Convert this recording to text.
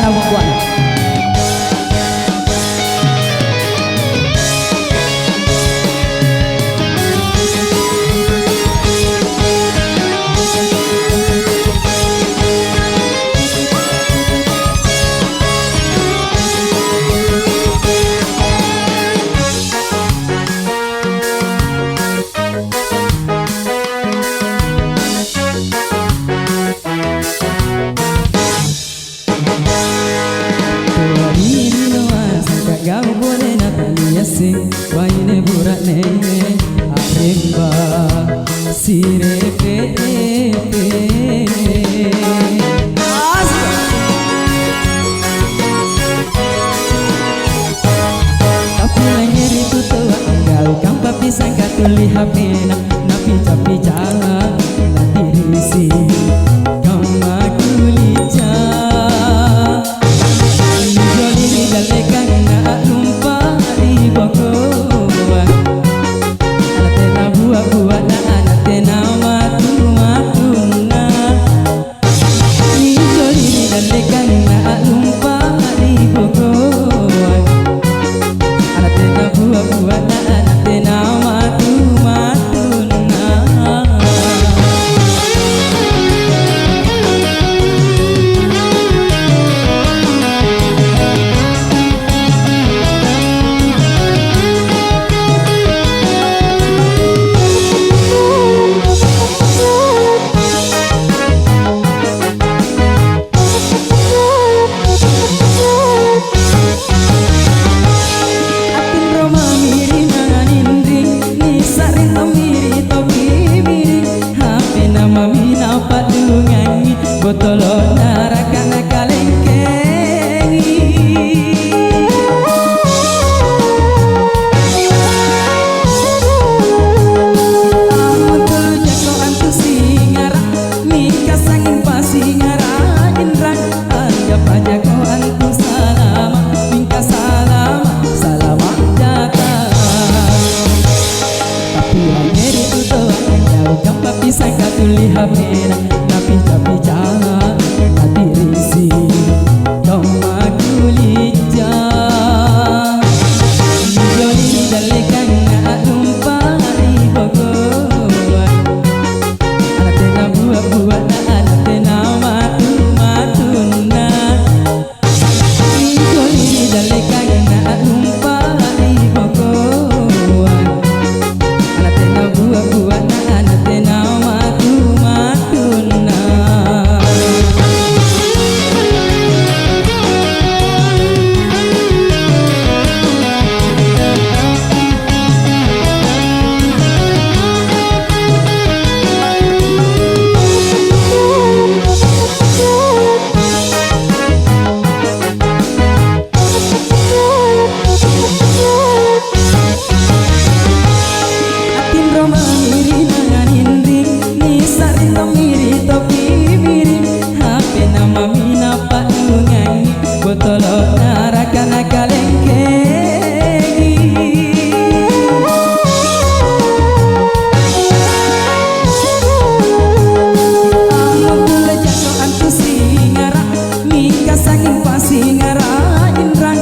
sana perempuan. Waine burane aremba sire pe tapi lanyeri tu tua kau kampa pisang katuli hapena na pica na dirisi kama kulija joli ni dalekan na lumpa di boko buah na anatena matuna ni joli ni dalekan na lumpa di boko anatena buah na anatena matuna botolo narakana kalengkengi amutulu jako antu singara mika sangin pasingara indra anggap aja kau antu salama mika salama datang tapi hanyeri itu jauh kampa pisang katuli hapena tapi jangan hati risi koma kulija joli dalekan na lumpa di boko anatena buah na anatena matuna joli dalekan na lumpa di boko anatena buah na anatena matuna. Botolo narakana kalengkengi amutule jako antu singara mika sangin pasingara indra